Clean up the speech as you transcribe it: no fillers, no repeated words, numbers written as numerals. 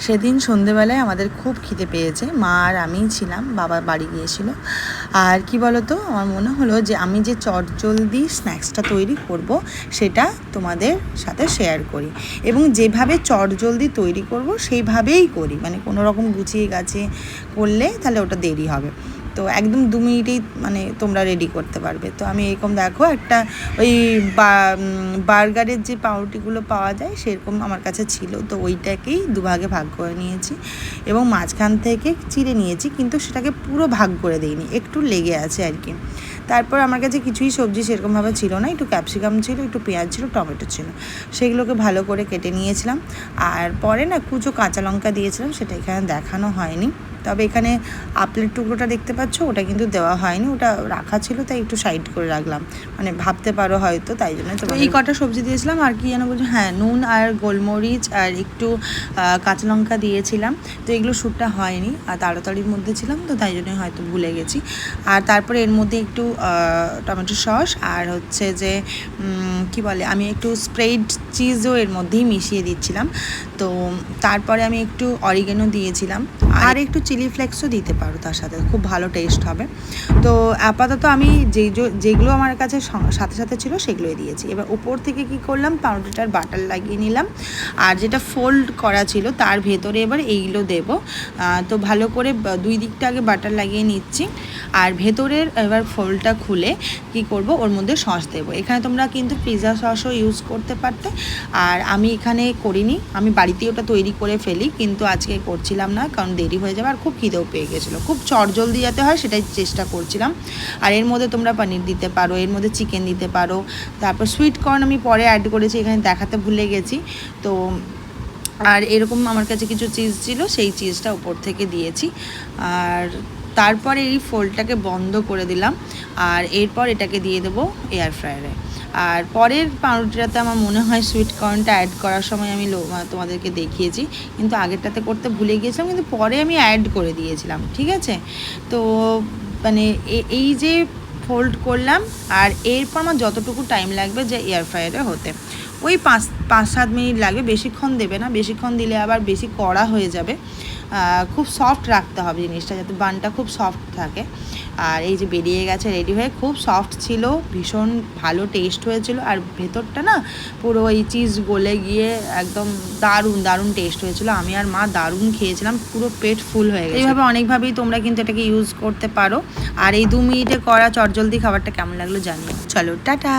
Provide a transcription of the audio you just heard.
সেদিন সন্ধেবেলায় আমাদের খুব খিদে পেয়েছে, মা আর আমিই ছিলাম, বাবা বাড়ি গিয়েছিল। আর কি বলতো, আমার মনে হলো যে আমি যে চটজলদি স্ন্যাক্সটা তৈরি করব সেটা তোমাদের সাথে শেয়ার করি, এবং যেভাবে চটজলদি তৈরি করব সেইভাবেই করি, মানে কোনো রকম গুছিয়ে গাছিয়ে করলে তাহলে ওটা দেরি হবে। তো একদম 2 মিনিটেই মানে তোমরা রেডি করতে পারবে। তো আমি এরকম দেখো একটা ওই বার্গারের যে পাউরুটিগুলো পাওয়া যায় সেরকম আমার কাছে ছিল, তো ওইটাকেই দুভাগে ভাগ করে নিয়েছি এবং মাঝখান থেকে চিড়ে নিয়েছি, কিন্তু সেটাকে পুরো ভাগ করে দিইনি, একটু লেগে আছে আর কি। তারপর আমার কাছে কিছুই সবজি সেরকমভাবে ছিল না, একটু ক্যাপসিকাম ছিল, একটু পেঁয়াজ ছিল, টমেটো ছিল, সেগুলোকে ভালো করে কেটে নিয়েছিলাম। আর পরে না কুচো কাঁচা লঙ্কা দিয়েছিলাম, সেটা এখানে দেখানো হয়নি। তবে এখানে আপেলের টুকরোটা দেখতে পাচ্ছ, ওটা কিন্তু দেওয়া হয়নি, ওটা রাখা ছিল তাই একটু সাইড করে রাখলাম, মানে ভাবতে পারো হয়তো তাই জন্য। তো এই কটা সবজি দিয়েছিলাম, আর কি যেন বলছো, হ্যাঁ নুন আর গোলমরিচ আর একটু কাঁচা লঙ্কা দিয়েছিলাম। তো এগুলো শ্যুটটা হয়নি, আর তাড়াতাড়ির মধ্যে ছিলাম তো তাই জন্যই হয়তো ভুলে গেছি। আর তারপরে এর মধ্যে একটু টমেটো সস আর হচ্ছে যে কি বলে, আমি একটু স্প্রেড চিজও এর মধ্যেই মিশিয়ে দিচ্ছিলাম। তো তারপরে আমি একটু অরিগেনো দিয়েছিলাম, আর একটু চিলি ফ্লেক্সও দিতে পারো তার সাথে, খুব ভালো টেস্ট হবে। তো আপাতত আমি যেগুলো আমার কাছে সাথে সাথে ছিল সেগুলোই দিয়েছি। এবার উপর থেকে কি করলাম, পাউরুটিটার বাটার লাগিয়ে নিলাম, আর যেটা ফোল্ড করা ছিল তার ভেতরে এবার এইগুলো দেব। তো ভালো করে 2 দিকটা আগে বাটার লাগিয়ে নিচ্ছি, আর ভেতরের এবার ফোল্ডটা খুলে কি করব, ওর মধ্যে সস দেবো। এখানে তোমরা কিন্তু পিৎজা সসও ইউজ করতে পারতে, আর আমি এখানে করিনি, আমি বাড়িতেই ওটা তৈরি করে ফেলি, কিন্তু আজকে করছিলাম না কারণ দেরি হয়ে যাবে আর খুব খিদেও পেয়ে গেছিলো, খুব চটজলদি যাতে হয় সেটাই চেষ্টা করছিলাম। আর এর মধ্যে তোমরা পনির দিতে পারো, এর মধ্যে চিকেন দিতে পারো, তারপর সুইট কর্ন আমি পরে অ্যাড করেছি, এখানে দেখাতে ভুলে গেছি। তো আর এরকম আমার কাছে কিছু চিজ ছিল, সেই চিজটা উপর থেকে দিয়েছি। আর তারপরে এই ফোল্ডটাকে বন্ধ করে দিলাম, আর এরপর এটাকে দিয়ে দেবো এয়ার ফ্রায়ারে। আর পরের পাউরুটিটাতে আমার মনে হয় সুইট কর্নটা অ্যাড করার সময় আমি তোমাদেরকে দেখিয়েছি, কিন্তু আগেরটাতে করতে ভুলে গিয়েছিলাম, কিন্তু পরে আমি অ্যাড করে দিয়েছিলাম, ঠিক আছে। তো মানে এই যে ফোল্ড করলাম, আর এরপর আমার যতটুকু টাইম লাগবে যে এয়ার ফ্রায়ারে হতে, ওই 5-7 মিনিট লাগবে, বেশিক্ষণ দেবে না, বেশিক্ষণ দিলে আবার বেশি কড়া হয়ে যাবে। খুব সফট রাখতে হবে জিনিসটা, যাতে বানটা খুব সফট থাকে। আর এই যে বেরিয়ে গেছে রেডি হয়ে, খুব সফট ছিল, ভীষণ ভালো টেস্ট হয়েছিল, আর ভেতরটা না পুরো এই চিজ গলে গিয়ে একদম দারুণ দারুণ টেস্ট হয়েছিল। আমি আর মা দারুণ খেয়েছিলাম, পুরো পেট ফুল হয়ে গেছে। এইভাবে অনেকভাবেই তোমরা কিন্তু এটাকে ইউজ করতে পারো। আর এই 2 মিনিটে করা চটজলদি খাবারটা কেমন লাগলো জানিও। চলো টাটা।